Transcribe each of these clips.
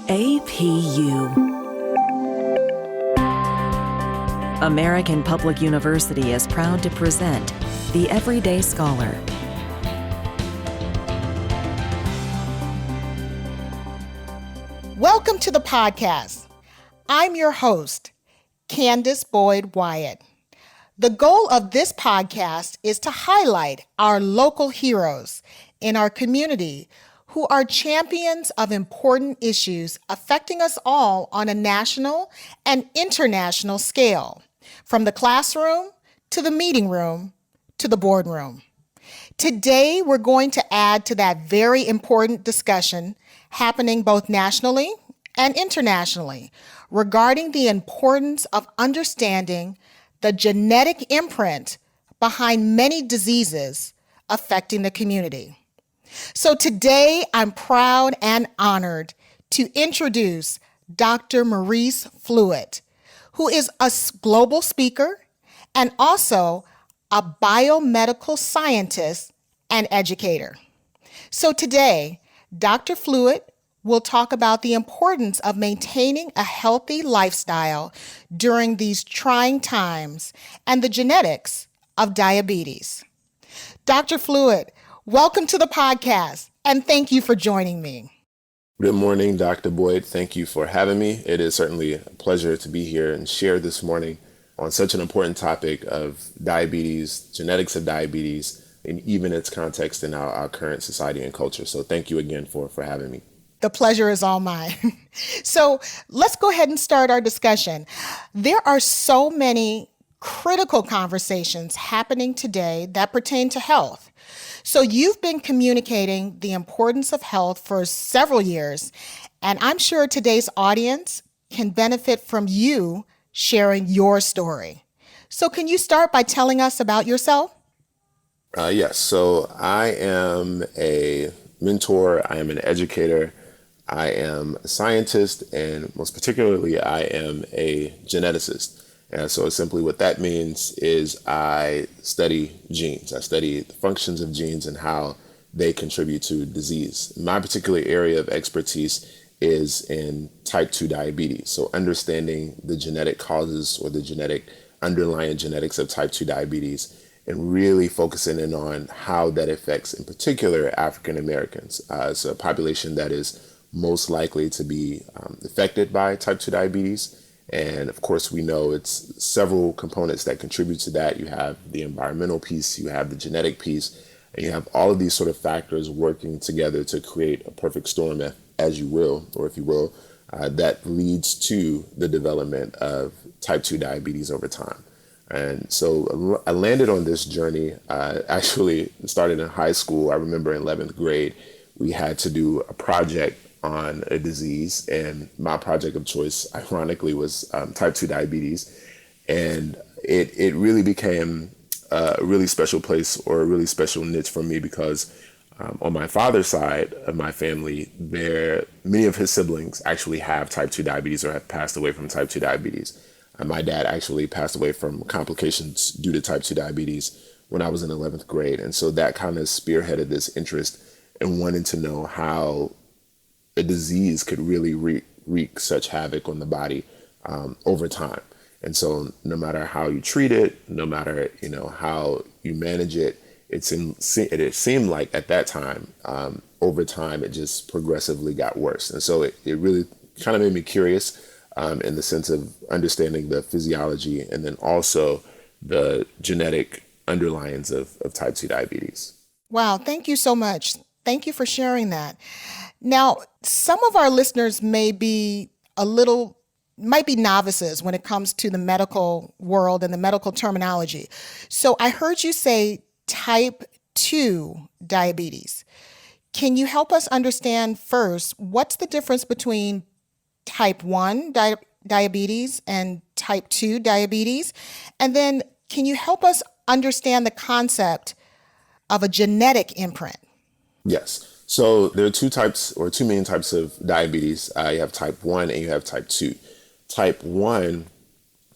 APU. American Public University is proud to present The Everyday Scholar. Welcome to the podcast. I'm your host, Kandis Boyd Wyatt. The goal of this podcast is to highlight our local heroes in our community who are champions of important issues affecting us all on a national and international scale, from the classroom to the meeting room to the boardroom. Today, we're going to add to that very important discussion happening both nationally and internationally regarding the importance of understanding the genetic imprint behind many diseases affecting the community. So today, I'm proud and honored to introduce Dr. Maurice Fluitt, who is a global speaker and also a biomedical scientist and educator. So today, Dr. Fluitt will talk about the importance of maintaining a healthy lifestyle during these trying times and the genetics of diabetes. Dr. Fluitt, welcome to the podcast, and thank you for joining me. Good morning, Dr. Boyd. Thank you for having me. It is certainly a pleasure to be here and share this morning on such an important topic of diabetes, genetics of diabetes, and even its context in our current society and culture. So thank you again for having me. The pleasure is all mine. So let's go ahead and start our discussion. There are so many critical conversations happening today that pertain to health. So you've been communicating the importance of health for several years, and I'm sure today's audience can benefit from you sharing your story. So can you start by telling us about yourself? Yes. So I am a mentor. I am an educator. I am a scientist, and most particularly, I am a geneticist. And so simply what that means is I study genes. I study the functions of genes and how they contribute to disease. My particular area of expertise is in type 2 diabetes. So understanding the genetic causes or the genetic underlying genetics of type 2 diabetes and really focusing in on how that affects, in particular, African Americans. It's a population that is most likely to be affected by type 2 diabetes. And of course, we know it's several components that contribute to that. You have the environmental piece, you have the genetic piece, and you have all of these sort of factors working together to create a perfect storm, as you will, or if you will, that leads to the development of type 2 diabetes over time. And so I landed on this journey, actually started in high school. I remember in 11th grade, we had to do a project on a disease, and my project of choice, ironically, was type 2 diabetes. And it really became a really special place or a really special niche for me because on my father's side of my family, many of his siblings actually have type 2 diabetes or have passed away from type 2 diabetes. My dad actually passed away from complications due to type 2 diabetes when I was in 11th grade. And so that kind of spearheaded this interest in wanting to know how a disease could really wreak such havoc on the body over time. And so no matter how you treat it, no matter how you manage it, it seemed like at that time, over time, it just progressively got worse. And so it really kind of made me curious in the sense of understanding the physiology and then also the genetic underlyings of type 2 diabetes. Wow, thank you so much. Thank you for sharing that. Now, some of our listeners might be novices when it comes to the medical world and the medical terminology. So I heard you say type 2 diabetes. Can you help us understand first, what's the difference between type 1 diabetes and type 2 diabetes? And then can you help us understand the concept of a genetic imprint? Yes. So there are two main types of diabetes. You have type 1 and you have type 2. Type 1,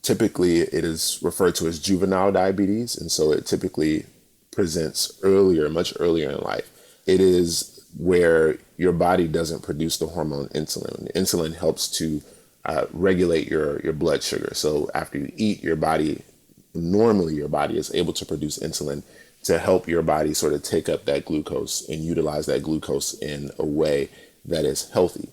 typically it is referred to as juvenile diabetes. And so it typically presents much earlier in life. It is where your body doesn't produce the hormone insulin. Insulin helps to regulate your blood sugar. So after you eat, normally your body is able to produce insulin to help your body sort of take up that glucose and utilize that glucose in a way that is healthy.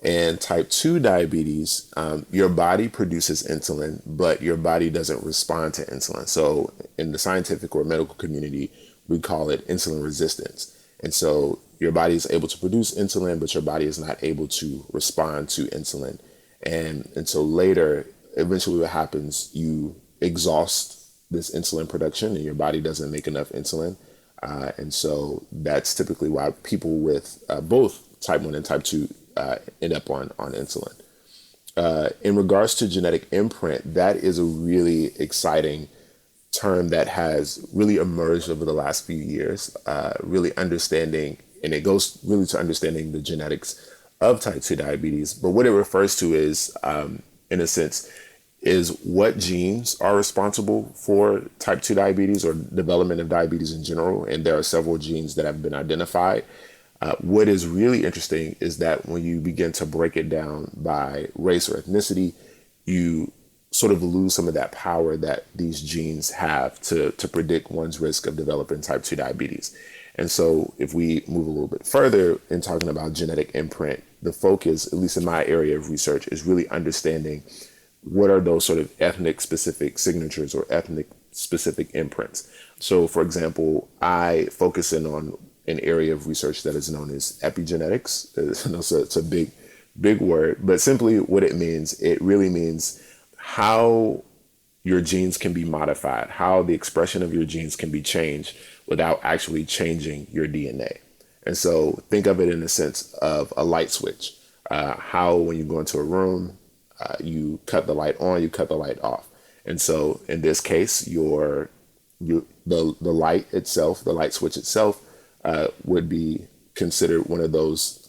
And type 2 diabetes, your body produces insulin, but your body doesn't respond to insulin. So in the scientific or medical community, we call it insulin resistance. And so your body is able to produce insulin, but your body is not able to respond to insulin. And so later, eventually what happens, you exhaust this insulin production and your body doesn't make enough insulin. And so that's typically why people with both type 1 and type 2 end up on insulin. In regards to genetic imprint, that is a really exciting term that has really emerged over the last few years, really understanding, and it goes really to understanding the genetics of type 2 diabetes. But what it refers to is, in a sense, is what genes are responsible for type 2 diabetes or development of diabetes in general. And there are several genes that have been identified. What is really interesting is that when you begin to break it down by race or ethnicity, you sort of lose some of that power that these genes have to predict one's risk of developing type 2 diabetes. And so if we move a little bit further in talking about genetic imprint, the focus, at least in my area of research, is really understanding what are those sort of ethnic specific signatures or ethnic specific imprints. So for example, I focus in on an area of research that is known as epigenetics. It's a big word, but simply what it means, it really means how your genes can be modified, how the expression of your genes can be changed without actually changing your DNA. And so think of it in the sense of a light switch, how when you go into a room, you cut the light on, you cut the light off. And so in this case, the light itself, the light switch itself, would be considered one of those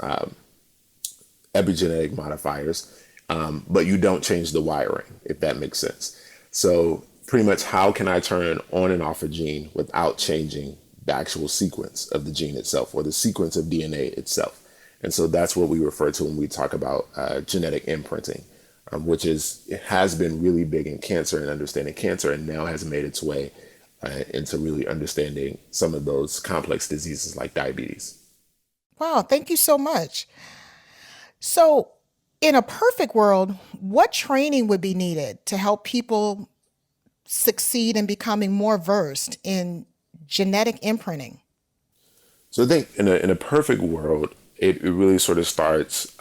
epigenetic modifiers, but you don't change the wiring, if that makes sense. So pretty much how can I turn on and off a gene without changing the actual sequence of the gene itself or the sequence of DNA itself? And so that's what we refer to when we talk about genetic imprinting, which it has been really big in cancer and understanding cancer, and now has made its way into really understanding some of those complex diseases like diabetes. Wow, thank you so much. So in a perfect world, what training would be needed to help people succeed in becoming more versed in genetic imprinting? So I think in a perfect world, it really sort of starts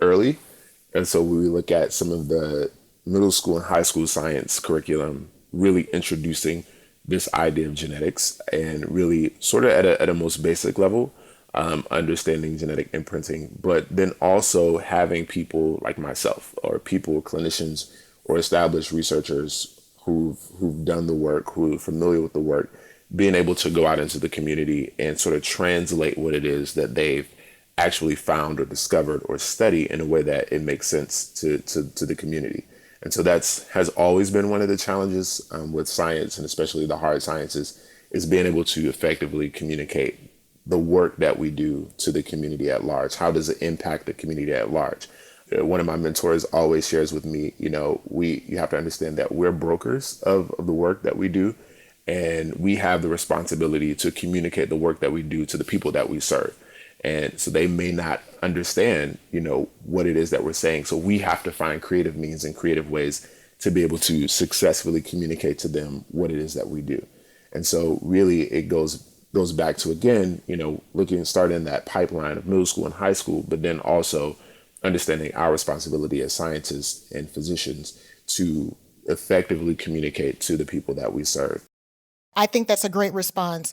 early. And so we look at some of the middle school and high school science curriculum, really introducing this idea of genetics and really sort of at a most basic level, understanding genetic imprinting, but then also having people like myself or people, clinicians or established researchers who've done the work, who are familiar with the work, being able to go out into the community and sort of translate what it is that they've actually found or discovered or study in a way that it makes sense to the community. And so has always been one of the challenges with science, and especially the hard sciences, is being able to effectively communicate the work that we do to the community at large. How does it impact the community at large? One of my mentors always shares with me, you have to understand that we're brokers of the work that we do, and we have the responsibility to communicate the work that we do to the people that we serve. And so they may not understand, what it is that we're saying. So we have to find creative means and creative ways to be able to successfully communicate to them what it is that we do. And so really it goes back to, again, starting that pipeline of middle school and high school, but then also understanding our responsibility as scientists and physicians to effectively communicate to the people that we serve. I think that's a great response.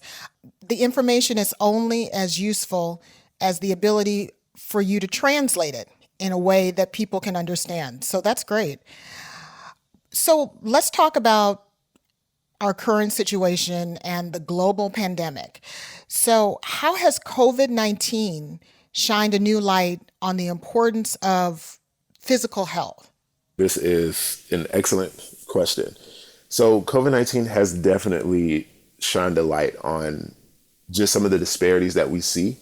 The information is only as useful as the ability for you to translate it in a way that people can understand. So that's great. So let's talk about our current situation and the global pandemic. So how has COVID-19 shined a new light on the importance of physical health? This is an excellent question. So COVID-19 has definitely shined a light on just some of the disparities that we see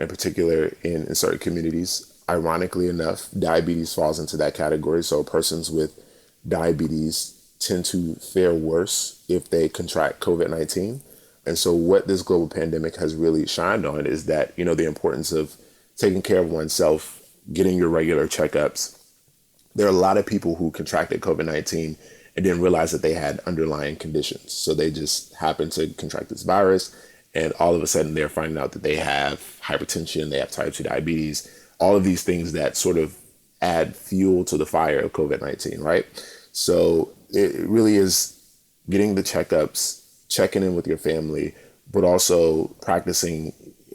in particular in certain communities. Ironically enough, diabetes falls into that category. So persons with diabetes tend to fare worse if they contract COVID-19. And so what this global pandemic has really shined on is that, the importance of taking care of oneself, getting your regular checkups. There are a lot of people who contracted COVID-19 and didn't realize that they had underlying conditions. So they just happened to contract this virus, and all of a sudden they're finding out that they have hypertension, they have type 2 diabetes, all of these things that sort of add fuel to the fire of COVID-19, right? So it really is getting the checkups, checking in with your family, but also practicing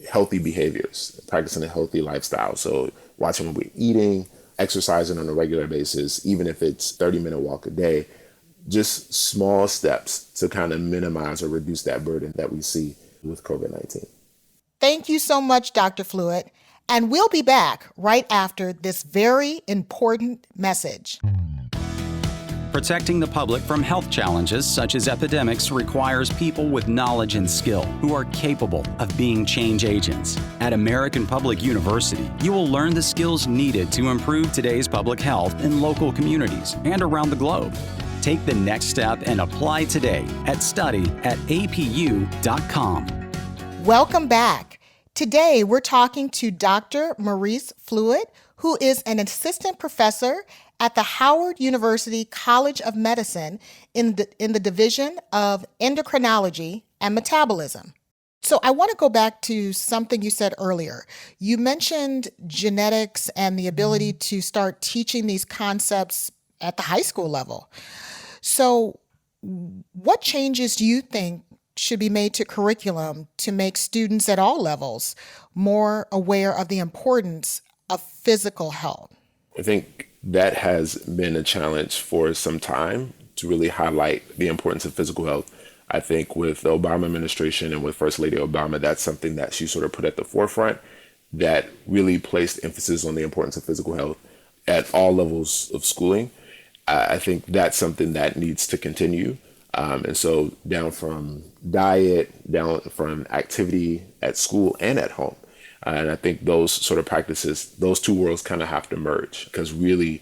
healthy behaviors, practicing a healthy lifestyle. So watching what we're eating, exercising on a regular basis, even if it's 30-minute walk a day, just small steps to kind of minimize or reduce that burden that we see with COVID-19. Thank you so much, Dr. Fluitt. And we'll be back right after this very important message. Protecting the public from health challenges such as epidemics requires people with knowledge and skill who are capable of being change agents. At American Public University, you will learn the skills needed to improve today's public health in local communities and around the globe. Take the next step and apply today at study@apu.com. Welcome back. Today, we're talking to Dr. Maurice Fluitt, who is an assistant professor at the Howard University College of Medicine in the Division of Endocrinology and Metabolism. So I want to go back to something you said earlier. You mentioned genetics and the ability to start teaching these concepts at the high school level. So what changes do you think should be made to curriculum to make students at all levels more aware of the importance of physical health? I think that has been a challenge for some time, to really highlight the importance of physical health. I think with the Obama administration and with First Lady Obama, that's something that she sort of put at the forefront, that really placed emphasis on the importance of physical health at all levels of schooling. I think that's something that needs to continue. And so down from diet, down from activity at school and at home. And I think those sort of practices, those two worlds kind of have to merge, because really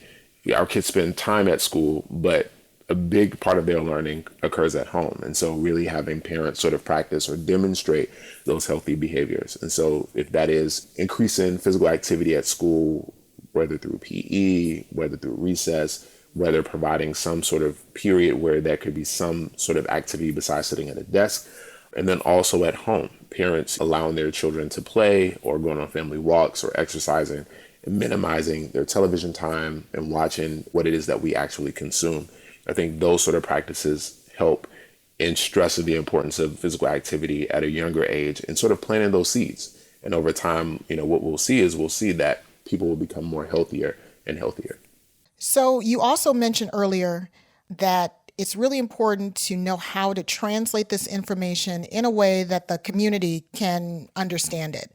our kids spend time at school, but a big part of their learning occurs at home. And so really having parents sort of practice or demonstrate those healthy behaviors. And so if that is increasing physical activity at school, whether through PE, whether through recess, whether providing some sort of period where there could be some sort of activity besides sitting at a desk. And then also at home, parents allowing their children to play or going on family walks or exercising, and minimizing their television time and watching what it is that we actually consume. I think those sort of practices help in stressing the importance of physical activity at a younger age and sort of planting those seeds. And over time, what we'll see that people will become more healthier and healthier. So you also mentioned earlier that it's really important to know how to translate this information in a way that the community can understand it.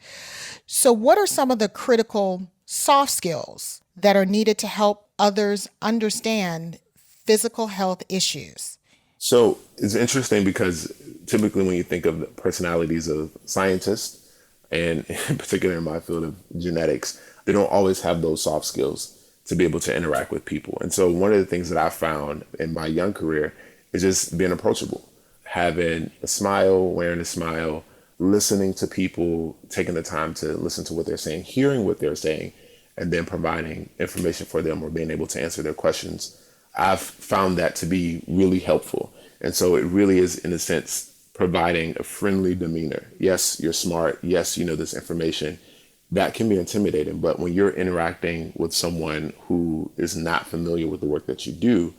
So what are some of the critical soft skills that are needed to help others understand physical health issues? So it's interesting because typically when you think of the personalities of scientists, and in particular in my field of genetics, they don't always have those soft skills to be able to interact with people. And so one of the things that I found in my young career is just being approachable, having a smile, wearing a smile, listening to people, taking the time to listen to what they're saying, hearing what they're saying, and then providing information for them or being able to answer their questions. I've found that to be really helpful. And so it really is, in a sense, providing a friendly demeanor. Yes, you're smart. Yes, you know this information. That can be intimidating, but when you're interacting with someone who is not familiar with the work that you do,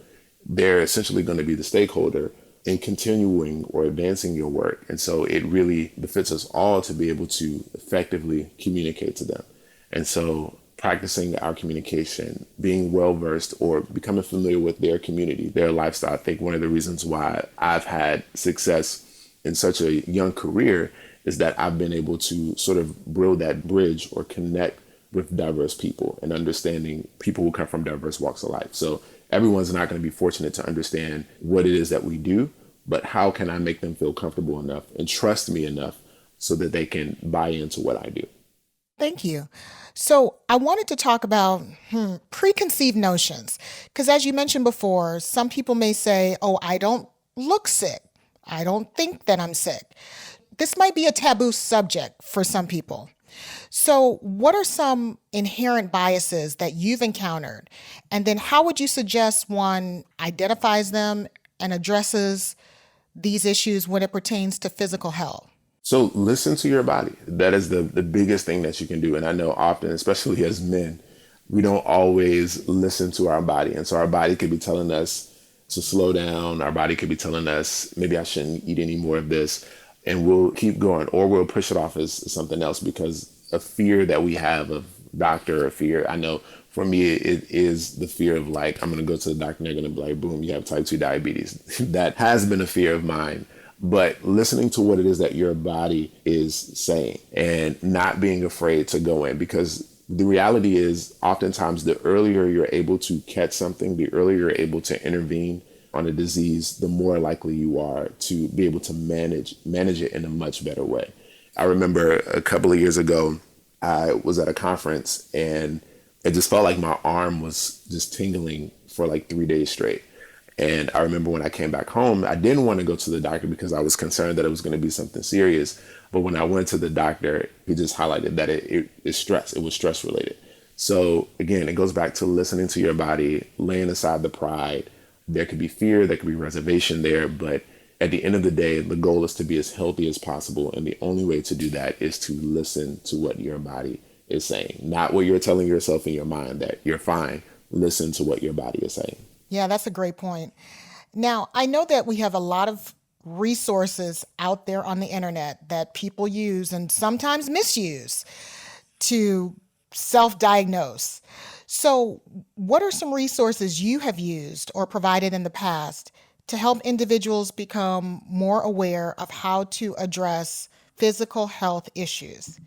they're essentially going to be the stakeholder in continuing or advancing your work. And so it really befits us all to be able to effectively communicate to them. And so practicing our communication, being well-versed or becoming familiar with their community, their lifestyle. I think one of the reasons why I've had success in such a young career is that I've been able to sort of build that bridge or connect with diverse people and understanding people who come from diverse walks of life. So everyone's not going to be fortunate to understand what it is that we do, but how can I make them feel comfortable enough and trust me enough so that they can buy into what I do? Thank you. So I wanted to talk about preconceived notions, because as you mentioned before, some people may say, oh, I don't look sick. I don't think that I'm sick. This might be a taboo subject for some people. So what are some inherent biases that you've encountered? And then how would you suggest one identifies them and addresses these issues when it pertains to physical health? So listen to your body. That is the biggest thing that you can do. And I know often, especially as men, we don't always listen to our body. And so our body could be telling us to slow down. Our body could be telling us, maybe I shouldn't eat any more of this. And we'll keep going, or we'll push it off as something else because a fear that we have of doctor or fear. I know for me, it is the fear of like, I'm going to go to the doctor and they're going to be like, boom, you have type 2 diabetes. That has been a fear of mine. But listening to what it is that your body is saying and not being afraid to go in, because the reality is oftentimes the earlier you're able to catch something, the earlier you're able to intervene on a disease, the more likely you are to be able to manage it in a much better way. I remember a couple of years ago, I was at a conference and it just felt like my arm was just tingling for like 3 days straight. And I remember when I came back home, I didn't want to go to the doctor because I was concerned that it was going to be something serious. But when I went to the doctor, he just highlighted that it is stress. It was stress related. So again, it goes back to listening to your body, laying aside the pride. There could be fear, there could be reservation there. But at the end of the day, the goal is to be as healthy as possible. And the only way to do that is to listen to what your body is saying, not what you're telling yourself in your mind that you're fine. Listen to what your body is saying. Yeah, that's a great point. Now, I know that we have a lot of resources out there on the internet that people use and sometimes misuse to self-diagnose. So what are some resources you have used or provided in the past to help individuals become more aware of how to address physical health issues?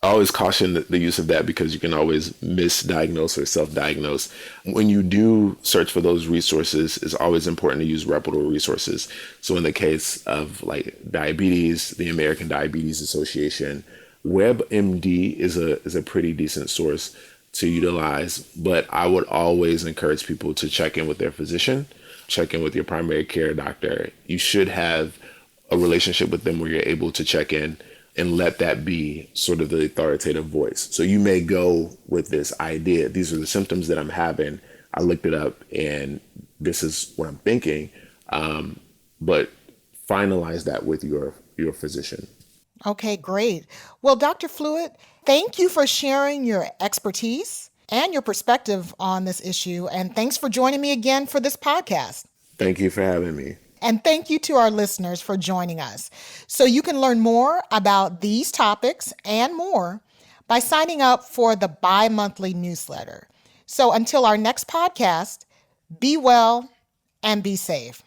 I always caution the use of that because you can always misdiagnose or self-diagnose. When you do search for those resources, it's always important to use reputable resources. So in the case of like diabetes, the American Diabetes Association, WebMD is a pretty decent source to utilize. But I would always encourage people to check in with their physician, check in with your primary care doctor. You should have a relationship with them where you're able to check in and let that be sort of the authoritative voice. So you may go with this idea, these are the symptoms that I'm having. I looked it up and this is what I'm thinking. But finalize that with your physician. Okay, great. Well, Dr. Fluitt, thank you for sharing your expertise and your perspective on this issue. And thanks for joining me again for this podcast. Thank you for having me. And thank you to our listeners for joining us. So you can learn more about these topics and more by signing up for the bi-monthly newsletter. So until our next podcast, be well and be safe.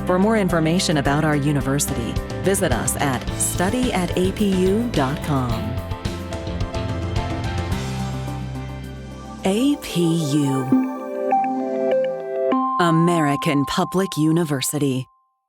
For more information about our university, visit us at studyatapu.com. APU, American Public University.